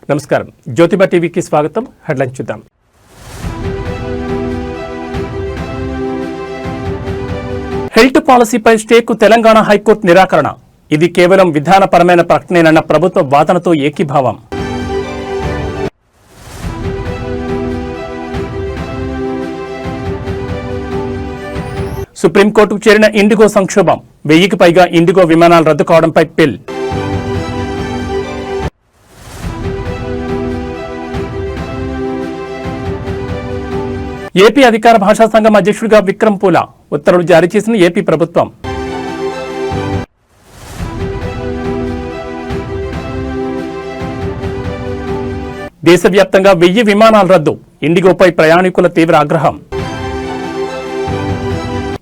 నమస్కారం. జ్యోతిబా టీవీకి స్వాగతం. హెడ్లైన్స్ చూద్దాం. హెల్త్ పాలసీపై స్టేకు తెలంగాణ హైకోర్టు నిరాకరణ. ఇది కేవలం విధానపరమైన ప్రకటనేనన్న ప్రభుత్వ వాదనతో ఏకీభావం. సుప్రీంకోర్టుకు చేరిన ఇండిగో సంక్షోభం. 1000కి పైగా ఇండిగో విమానాలు రద్దు కావడంపై పిల్. ఏపీ అధికార భాషా సంఘం అధ్యక్షుడిగా విక్రమ్ పూల ఉత్తర్వులు జారీ చేసిన ఏపీ ప్రభుత్వం. దేశవ్యాప్తంగా 1000 విమానాల రద్దు. ఇండిగోపై ప్రయాణికుల తీవ్ర ఆగ్రహం.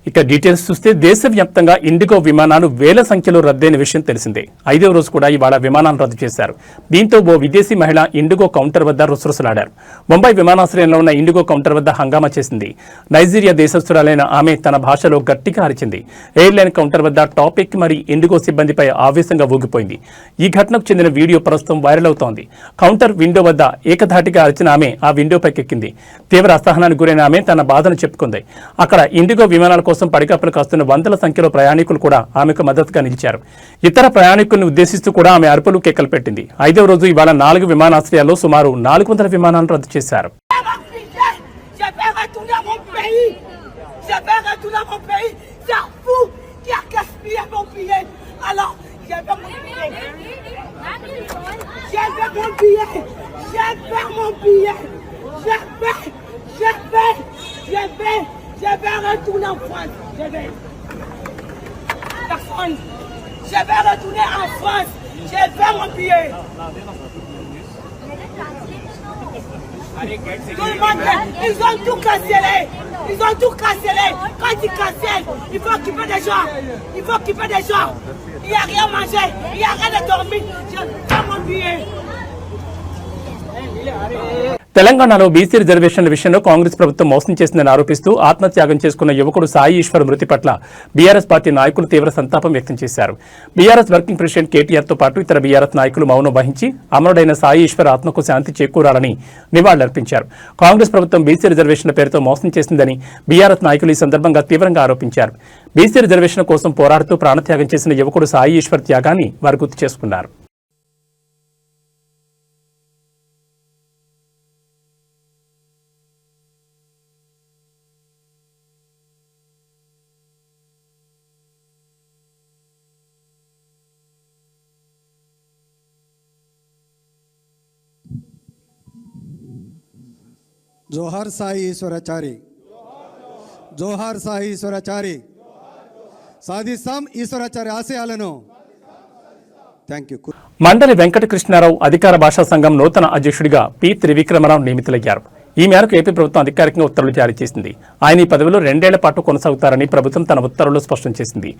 ఇక డీటెయిల్స్ చూస్తే దేశవ్యాప్తంగా ఇండిగో విమానాలు వేల సంఖ్యలో రద్దయిన విషయం తెలిసిందే. 5వ రోజు కూడా ఇవాళ విమానాలు రద్దు చేశారు. దీంతో ఓ విదేశీ మహిళ ఇండిగో కౌంటర్ వద్ద రుసరుసలాడారు. ముంబై విమానాశ్రయంలో ఉన్న ఇండిగో కౌంటర్ వద్ద హంగామా చేసింది. నైజీరియా దేశస్థురాలైన ఆమె తన భాషలో గట్టిగా అరిచింది. ఎయిర్లైన్ కౌంటర్ వద్ద టాప్ ఎక్కి మరి ఇండిగో సిబ్బందిపై ఆవేశంగా ఊగిపోయింది. ఈ ఘటనకు చెందిన వీడియో ప్రస్తుతం వైరల్ అవుతోంది. కౌంటర్ విండో వద్ద ఏకధాటిగా అరిచిన ఆమె ఆ విండోపైకెక్కింది. తీవ్ర అసహనానికి గురైన ఆమె తన బాధను చెప్పుకుంది. అక్కడ ఇండిగో విమానాల కోసం పడికప్పులు కాస్తున్న వందల సంఖ్యలో ప్రయాణికులు కూడా ఆమెకు మద్దతుగా నిలిచారు. ఇతర ప్రయాణికులను ఉద్దేశిస్తూ కూడా ఆమె అరుపులు కేకలు పెట్టింది. 5వ రోజు ఇవాళ 4 విమానాశ్రయాల్లో సుమారు 400 విమానాలను రద్దు చేశారు. Je vais retourner en France. Je vais. Personne. Je vais retourner en France. Je vais mon billet. Tout le monde, ils ont tout cancellé. Ils ont tout cancellé. Quand ils cancellent, il faut occuper des gens. Il faut occuper des gens. Il n'y a rien à manger. Il n'y a rien à dormir. Je vais mon billet. తెలంగాణలో BC రిజర్వేషన్ల విషయంలో కాంగ్రెస్ ప్రభుత్వం మోసం చేసిందని ఆరోపిస్తూ ఆత్మత్యాగం చేసుకున్న యువకుడు సాయి ఈశ్వర్ మృతి పట్ల బీఆర్ఎస్ పార్టీ నాయకులు తీవ్ర సంతాపం వ్యక్తం చేశారు. బీఆర్ఎస్ వర్కింగ్ ప్రెసిడెంట్ కేటీఆర్తో పాటు ఇతర బీఆర్ఎస్ నాయకులు మౌనం వహించి అమరుడైన సాయి ఈశ్వర్ ఆత్మకు శాంతి చేకూరాలని నివాళులర్పించారు. కాంగ్రెస్ ప్రభుత్వం బీసీ రిజర్వేషన్ల పేరుతో మోసం చేసిందని బీఆర్ఎస్ నాయకులు ఈ సందర్భంగా తీవ్రంగా ఆరోపించారు. బీసీ రిజర్వేషన్ల కోసం పోరాడుతూ ప్రాణత్యాగం చేసిన యువకుడు సాయి ఈశ్వర్ త్యాగాన్ని వారు గుర్తు చేసుకున్నారు. జోహార్ సాయి ఈశ్వరాచారి, జోహార్ సాయి ఈశ్వరాచారి. సాధిస్తాం ఈశ్వరాచారి ఆశయాలను. Thank you. మండలి వెంకటకృష్ణారావు అధికార భాషా సంఘం నూతన అధ్యక్షుడిగా పి త్రివిక్రమరావు నియమితులయ్యారు. ఈ మేరకు ఏపీ ప్రభుత్వం అధికారికంగా ఉత్తర్వులు జారీ చేసింది. ఆయన ఈ పదవిలో 2 ఏళ్ల పాటు కొనసాగుతారని ప్రభుత్వం తన ఉత్తర్వుల్లో స్పష్టం చేసింది.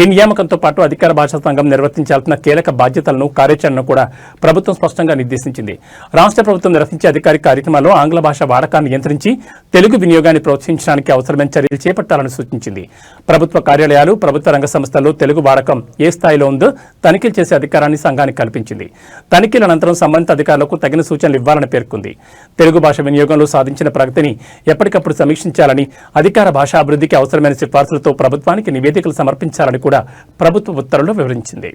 ఈ నియామకంతో పాటు అధికార భాషా సంఘం నిర్వర్తించాల్సిన కీలక బాధ్యతలను, కార్యాచరణను కూడా ప్రభుత్వం స్పష్టంగా నిర్దేశించింది. రాష్ట్ర ప్రభుత్వం నిర్వహించే అధికారిక కార్యక్రమాల్లో ఆంగ్ల భాష వాడకాన్ని నియంత్రించి తెలుగు వినియోగాన్ని ప్రోత్సహించడానికి అవసరమైన చర్యలు చేపట్టాలని సూచించింది. ప్రభుత్వ కార్యాలయాలు, ప్రభుత్వ రంగ సంస్థల్లో తెలుగు వాడకం ఏ స్థాయిలో ఉందో తనిఖీలు చేసే అధికారాన్ని సంఘానికి కల్పించింది. తనిఖీల అనంతరం సంబంధిత అధికారులకు తగిన సూచనలు ఇవ్వాలని పేర్కొంది. తెలుగు భాష వినియోగంలో సాధించిన ప్రగతిని ఎప్పటికప్పుడు సమీక్షించాలని, అధికార భాషా అభివృద్ధికి అవసరమైన సిఫార్సులతో ప్రభుత్వానికి నివేదికలు సమర్పించాలని కూడా ప్రభుత్వ ఉత్తర్వుల్లో వివరించింది.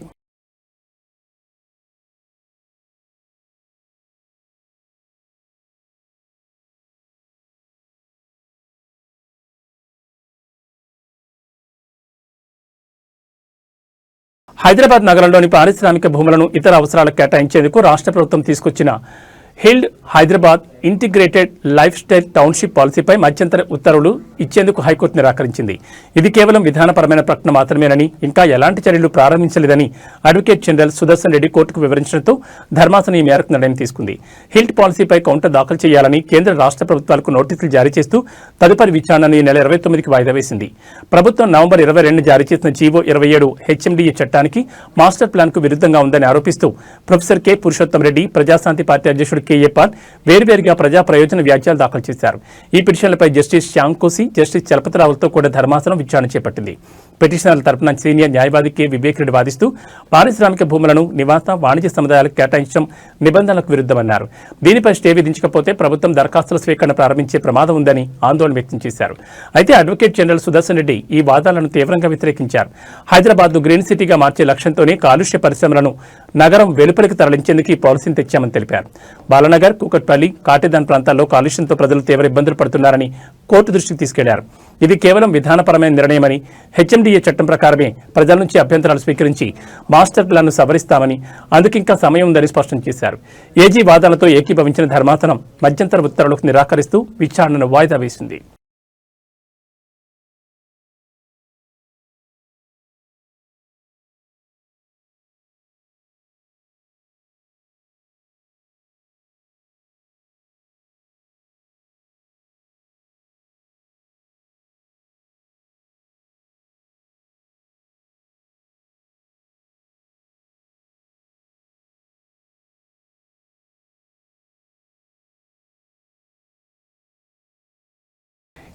హైదరాబాద్ నగరంలోని పారిశ్రామిక భూములను ఇతర అవసరాలకు కేటాయించేందుకు రాష్ట్ర ప్రభుత్వం తీసుకొచ్చిన HILD Hyderabad integrated lifestyle township పాలసీపై మధ్యంతర ఉత్తర్వులు ఇచ్చేందుకు హైకోర్టు నిరాకరించింది. ఇది కేవలం విధానపరమైన ప్రకటన మాత్రమేనని, ఇంకా ఎలాంటి చర్యలు ప్రారంభించలేదని అడ్వకేట్ జనరల్ సుదర్శన్ రెడ్డి కోర్టుకు వివరించడంతో ధర్మాసనం ఈ మేరకు నిర్ణయం తీసుకుంది. హిల్డ్ పాలసీపై కౌంటర్ దాఖలు చేయాలని కేంద్ర రాష్ట్ర ప్రభుత్వాలకు నోటీసులు జారీ చేస్తూ తదుపరి విచారణను ఈ నెల 29కి వాయిదా వేసింది. ప్రభుత్వం నవంబర్ 22 జారీ చేసిన జీవో 27 హెచ్ఎండిఏ చట్టానికి, మాస్టర్ ప్లాన్ కు విరుద్ధంగా ఉందని ఆరోపిస్తూ professor K Purushottam Reddy, Prajashanti party అధ్యక్షుడు కెఏ పాల్ వేర్వేరుగా ప్రజా ప్రయోజన వ్యాజ్యాలు దాఖలు చేశారు. ఈ పిటిషన్లపై జస్టిస్ శ్యామ్ కోసి, జస్టిస్ చలపతిరావులతో కూడా ధర్మాసనం విచారణ చేపట్టింది. పిటిషనర్ల తరపున సీనియర్ న్యాయవాది కె వివేక్ రెడ్డి వాదిస్తూ పారిశ్రామిక భూములను నివాస వాణిజ్య సముదాయాలకు కేటాయించడం నిబంధనలకు విరుద్ధమన్నారు. దీనిపై స్టే విధించకపోతే ప్రభుత్వం దరఖాస్తుల స్వీకరణ ప్రారంభించే ప్రమాదం ఉందని ఆందోళన వ్యక్తం చేశారు. అయితే అడ్వకేట్ జనరల్ సుదర్శన్ రెడ్డి ఈ వాదాలను తీవ్రంగా వ్యతిరేకించారు. హైదరాబాద్ను గ్రీన్ సిటీగా మార్చే లక్ష్యంతోనే కాలుష్య పరిశ్రమలను నగరం వెలుపలికి తరలించేందుకు ఈ పాలసీని తెచ్చామని తెలిపారు. బాలనగర్, కూకట్పల్లి, కాటేదాన్ ప్రాంతాల్లో కాలుష్యంతో ప్రజలు తీవ్ర ఇబ్బందులు పడుతున్నారని కోర్టు దృష్టికి తీసుకెళ్లారు. ఇది కేవలం విధానపరమైన నిర్ణయమని, హెచ్ఎండిఏ చట్టం ప్రకారమే ప్రజల నుంచి అభ్యంతరాలు స్వీకరించి మాస్టర్ ప్లాన్ను సవరిస్తామని, అందుకింకా సమయం ఉందని స్పష్టం చేశారు. ఏజీ వాదాలతో ఏకీభవించిన ధర్మాసనం మధ్యంతర ఉత్తర్వులకు నిరాకరిస్తూ విచారణను వాయిదా వేసింది.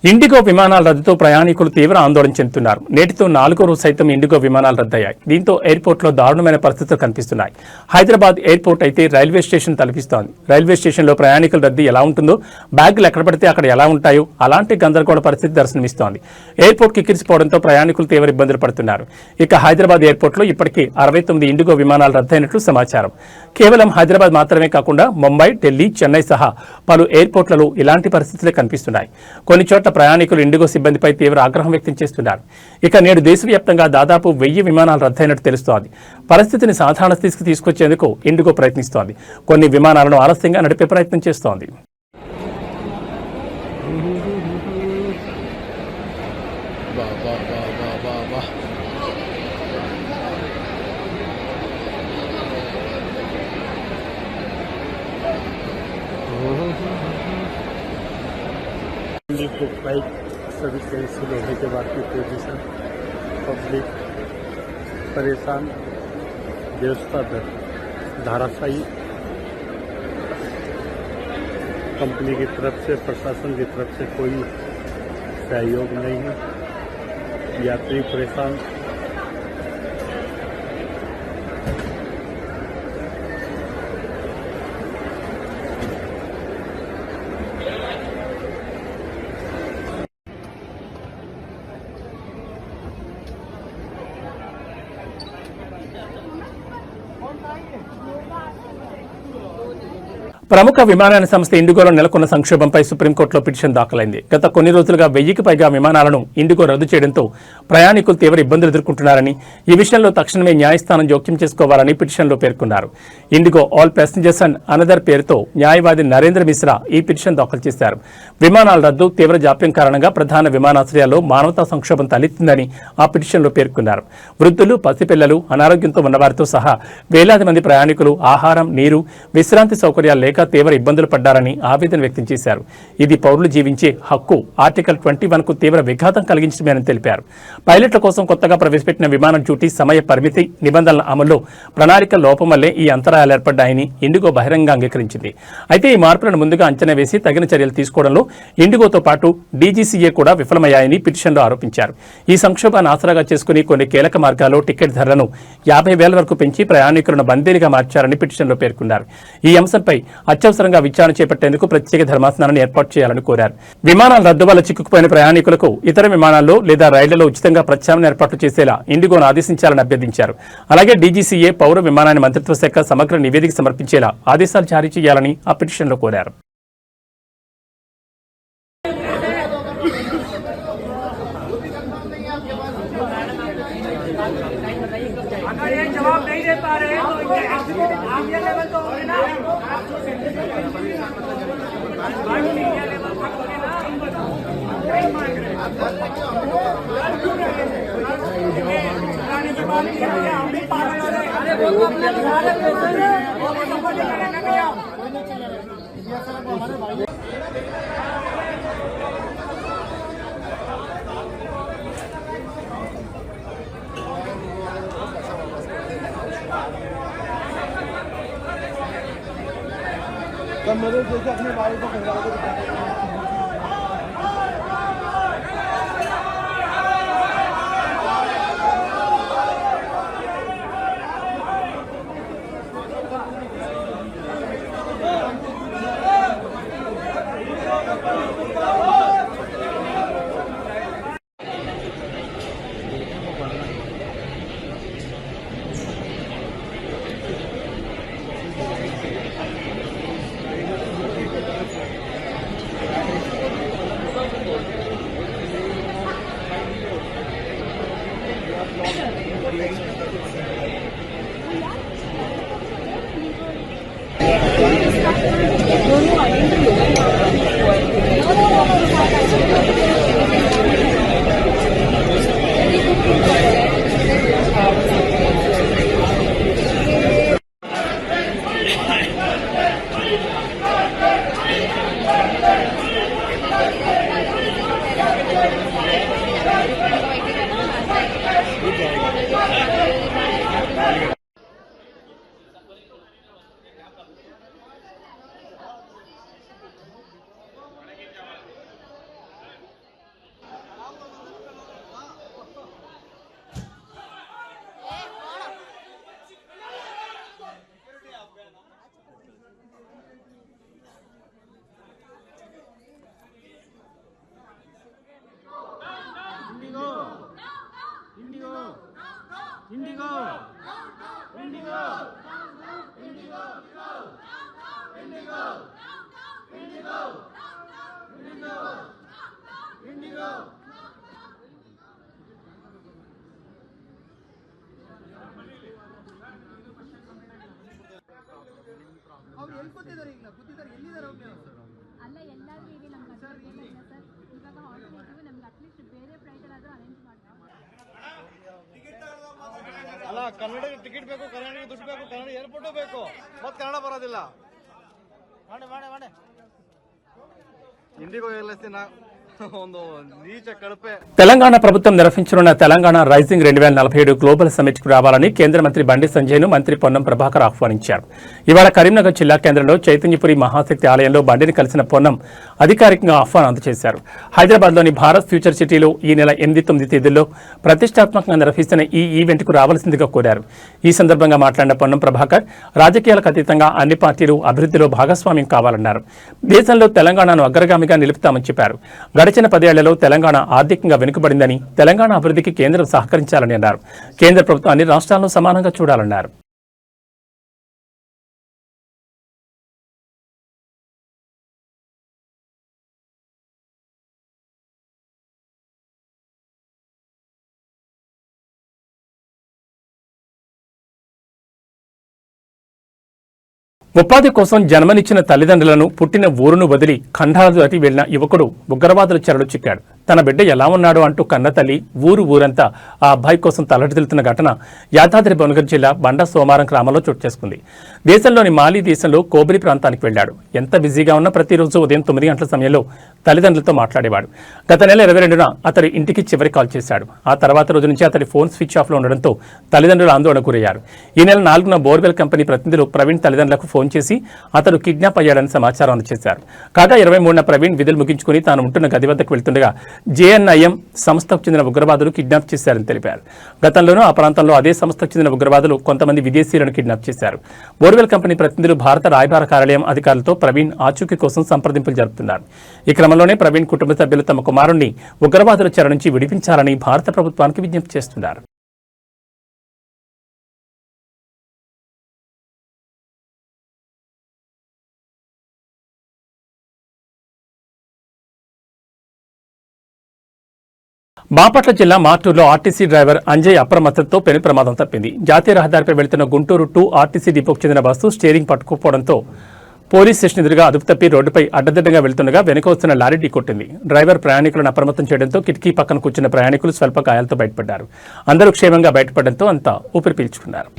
ఇండిగో విమానాల రద్దుతో ప్రయాణికులు తీవ్ర ఆందోళన చెందుతున్నారు. నేటితో 4వ రోజు సైతం ఇండిగో విమానాలు రద్దయ్యాయి. దీంతో ఎయిర్పోర్ట్లో దారుణమైన పరిస్థితులు కనిపిస్తున్నాయి. హైదరాబాద్ ఎయిర్పోర్ట్ అయితే రైల్వే స్టేషన్ తలపిస్తోంది. రైల్వే స్టేషన్లో ప్రయాణికుల రద్దీ ఎలా ఉంటుందో, బ్యాగులు ఎక్కడ పడితే అక్కడ ఎలా ఉంటాయో అలాంటి గందరగోళ పరిస్థితి దర్శనమిస్తోంది. ఎయిర్పోర్ట్ కిక్కిరిసిపోవడంతో ప్రయాణికులు తీవ్ర ఇబ్బందులు పడుతున్నారు. ఇక హైదరాబాద్ ఎయిర్పోర్ట్లో ఇప్పటికీ 69 ఇండిగో విమానాలు రద్దయినట్లు సమాచారం. కేవలం హైదరాబాద్ మాత్రమే కాకుండా ముంబై, ఢిల్లీ, చెన్నై సహా పలు ఎయిర్పోర్ట్లలో ఇలాంటి పరిస్థితులే కనిపిస్తున్నాయి. కొన్ని చోట్ల ప్రయాణికులు ఇండిగో సిబ్బందిపై తీవ్ర ఆగ్రహం వ్యక్తం చేస్తున్నారు. ఇక నేడు దేశవ్యాప్తంగా దాదాపు 1000 విమానాలు రద్దయినట్టు తెలుస్తోంది. పరిస్థితిని సాధారణ స్థితికి తీసుకొచ్చేందుకు ఇండిగో ప్రయత్నిస్తోంది. కొన్ని విమానాలను ఆలస్యంగా నడిపే ప్రయత్నం చేస్తోంది. को फ्लाइट सर्विस कैंसिल होने के बाद की पोजीशन, पब्लिक परेशान, व्यवस्था धाराशायी, कंपनी की तरफ से, प्रशासन की तरफ से कोई सहयोग नहीं है, यात्री परेशान। ప్రముఖ విమానయాన సంస్థ ఇండిగోలో నెలకొన్న సంక్షోభంపై సుప్రీంకోర్టులో పిటిషన్ దాఖలైంది. గత కొన్ని రోజులుగా 1000కి పైగా విమానాలను ఇండిగో రద్దు చేయడంతో ప్రయాణికులు తీవ్ర ఇబ్బందులు ఎదుర్కొంటున్నారని, ఈ విషయంలో తక్షణమే న్యాయస్థానం జోక్యం చేసుకోవాలని పిటిషన్లో పేర్కొన్నారు. IndiGo all passengers and another పేరుతో న్యాయవాది నరేంద్ర మిశ్రా ఈ పిటిషన్ దాఖలు చేశారు. విమానాల రద్దు, తీవ్ర జాప్యం కారణంగా ప్రధాన విమానాశ్రయాల్లో మానవతా సంక్షోభం తలెత్తిందని ఆ పిటిషన్లో పేర్కొన్నారు. వృద్ధులు, పసిపిల్లలు, అనారోగ్యంతో ఉన్నవారితో సహా వేలాది మంది ప్రయాణికులు ఆహారం, నీరు, విశ్రాంతి సౌకర్యాలు లేక తీవ్ర ఇబ్బందులు పడ్డారని ఆవేదన వ్యక్తం చేశారు. ఇది పౌరులు జీవించే హక్కు ఆర్టికల్ 21కు తీవ్ర విఘాతం కలిగించడమేనని తెలిపారు. పైలట్ల కోసం కొత్తగా ప్రవేశపెట్టిన విమాన డ్యూటీ సమయ పరిమితి నిబంధనల అమల్లో ప్రణాళిక లోపం వల్లే ఈ అంతరాయాలు ఏర్పడ్డాయని ఇండిగో బహిరంగంగా అంగీకరించింది. అయితే ఈ మార్పులను ముందుగా అంచనా వేసి తగిన చర్యలు తీసుకోవడంలో ఇండిగోతో పాటు డీజీసీఏ కూడా విఫలమయ్యాయని పిటిషన్లో ఆరోపించారు. ఈ సంక్షోభాన్ని ఆసరాగా చేసుకుని కొన్ని కీలక మార్గాల్లో టికెట్ ధరలను 50,000 వరకు పెంచి ప్రయాణికులను బందీలుగా మార్చారని పిటిషన్లో పేర్కొన్నారు. ఈ అంశంపై అత్యవసరంగా విచారణ చేపట్టేందుకు ప్రత్యేక ధర్మాసనాన్ని ఏర్పాటు చేయాలని కోరారు. విమానాల రద్దు వల్ల చిక్కుకుపోయిన ప్రయాణికులకు ఇతర విమానాల్లో లేదా రైళ్లలో ఉచితంగా ప్రత్యామ్నాయ ఏర్పాట్లు చేసేలా ఇండిగోను ఆదేశించాలని అభ్యర్థించారు. అలాగే డీజీసీఏ, పౌర విమానయాన మంత్రిత్వ శాఖ సమగ్ర నివేదిక సమర్పించేలా ఆదేశాలు జారీ చేయాలని ఆ పిటిషన్లో కోరారు. अगर ये जवाब नहीं दे पा रहे तो आप ये लेवल तो होंगे ना, इंडिया लेवल पर होंगे ना, नहीं मांग रहे हम भी पागल हो रहे तब मेरे जैसे अपने भाई को खिला दो। ಅಲ್ಲ ಎಲ್ಲರೂ ಈಗ ನಮ್ಗೆ ಅದ್ರ ಬೇಕಿಲ್ಲ ಸರ್. ಇವಾಗ ಆಲ್ಟರ್ನೇಟಿವ್ ನಮ್ಗೆ ಅಟ್ಲೀಸ್ಟ್ ಬೇರೆ ಫ್ಲೈಟಲ್ಲಾದರೂ ಅರೇಂಜ್ ಮಾಡ್ತಾರೆ. ಅಲ್ಲ ಕನ್ನಡಕ್ಕೆ ಟಿಕೆಟ್ ಬೇಕು, ಕನ್ನಡಕ್ಕೆ ದುಡ್ಡು ಬೇಕು, ಕನ್ನಡ ಏರ್ಪೋರ್ಟು ಬೇಕು, ಮತ್ತೆ ಕನ್ನಡ ಬರೋದಿಲ್ಲ. ಮಾಡಿ ಹಿಂದಿಗೂ ಹೇಳ್ತೀನಿ ಒಂದು ನೀಚ కడపే. తెలంగాణ ప్రభుత్వం నిర్వహించనున్న తెలంగాణ రైజింగ్ 2047 గ్లోబల్ సమ్మిట్ కు రావాలని కేంద్ర మంత్రి బండి సంజయ్ను మంత్రి పొన్నం ప్రభాకర్ ఆహ్వానించారు. ఇవాళ కరీంనగర్ జిల్లా కేంద్రంలో చైతన్యపురి మహాశక్తి ఆలయంలో బండిని కలిసిన పొన్నం అధికారికంగా ఆహ్వానం అందజేశారు. హైదరాబాద్లోని భారత్ ఫ్యూచర్ సిటీలో ఈ నెల 8-9 తేదీల్లో ప్రతిష్టాత్మకంగా నిర్వహిస్తున్న ఈ ఈవెంట్కు రావాల్సిందిగా కోరారు. ఈ సందర్భంగా మాట్లాడిన పొన్నం ప్రభాకర్ రాజకీయాలకు అతీతంగా అన్ని పార్టీలు అభివృద్ధిలో భాగస్వామ్యం కావాలన్నారు. దేశంలో తెలంగాణను అగ్రగామిగా నిలుపుతామని చెప్పారు. గడిచిన 10 ఏళ్లలో తెలంగాణ ఆర్థికంగా వెనుకబడిందని, తెలంగాణ అభివృద్ధికి కేంద్రం సహకరించాలని అన్నారు. కేంద్ర ప్రభుత్వం అన్ని రాష్ట్రాలను సమానంగా చూడాలన్నారు. ఉపాధి కోసం జన్మనిచ్చిన తల్లిదండ్రులను పుట్టిన ఊరును వదిలి ఖండాలు దాటి వెళ్లిన యువకుడు ఉగ్రవాదుల చెరలో చిక్కాడు. తన బిడ్డ ఎలా ఉన్నాడు అంటూ కన్న తల్లి ఊరంతా ఆ అబ్బాయి కోసం తలడిల్లుతున్న ఘటన యాదాద్రి భువనగిరి జిల్లా బండ సోమారం గ్రామంలో చోటు చేసుకుంది. దేశంలోని మాలి దేశంలో కోబరి ప్రాంతానికి వెళ్లాడు. ఎంత బిజీగా ఉన్నా ప్రతిరోజు ఉదయం 9 గంటల సమయంలో తల్లిదండ్రులతో మాట్లాడేవాడు. గత నెల 22న అతడు ఇంటికి చివరి కాల్ చేశాడు. ఆ తర్వాత రోజు నుంచి అతడి ఫోన్ స్విచ్ ఆఫ్లో ఉండడంతో తల్లిదండ్రులు ఆందోళనకు గురయ్యారు. ఈ నెల 4న బోర్వెల్ కంపెనీ ప్రతినిధులు ప్రవీణ్ తల్లిదండ్రులకు ఫోన్ చేసి అతడు కిడ్నాప్ అయ్యాడని సమాచారం అందజేశారు. కాగా 23న ప్రవీణ్ విధులు ముగించుకుని తాను ఉంటున్న గది వద్దకు వెళ్తుండగా జేఎన్ఐఎం సంస్థకు చెందిన ఉగ్రవాదులు కిడ్నాప్ చేశారని తెలిపారు. గతంలోనూ ఆ ప్రాంతంలో అదే సంస్థకు చెందిన ఉగ్రవాదులు కొంతమంది విదేశీయులను కిడ్నాప్ చేశారు. బోర్వెల్ కంపెనీ ప్రతినిధులు భారత రాయబార కార్యాలయం అధికారులతో ప్రవీణ్ ఆచూకీ కోసం సంప్రదింపులు జరుపుతున్నారు. ఈ క్రమంలోనే ప్రవీణ్ కుటుంబ సభ్యులు తమ కుమారుణ్ణి ఉగ్రవాదుల చెర నుంచి విడిపించాలని భారత ప్రభుత్వానికి విజ్ఞప్తి చేస్తున్నారు. బాపట్ల జిల్లా మార్టూరులో ఆర్టీసీ డ్రైవర్ అంజయ్ అప్రమత్తతో పెను ప్రమాదం తప్పింది. జాతీయ రహదారిపై వెళ్తున్న గుంటూరు 2 ఆర్టీసీ డిపోకు చెందిన బస్సు స్టీరింగ్ పట్టుకుపోవడంతో పోలీస్ స్టేషన్ ఎదురుగా అదుపు తప్పి రోడ్డుపై అడ్డదిడ్డంగా వెళ్తుండగా వెనుక వస్తున్న లారీ ఢీకొట్టింది. డ్రైవర్ ప్రయాణికులను అప్రమత్తం చేయడంతో కిటికీ పక్కన కూర్చున్న ప్రయాణికులు స్వల్ప గాయాలతో బయటపడ్డారు. అందరూ క్షేమంగా బయటపడడంతో అంతా ఊపిరి పీల్చుకున్నారు.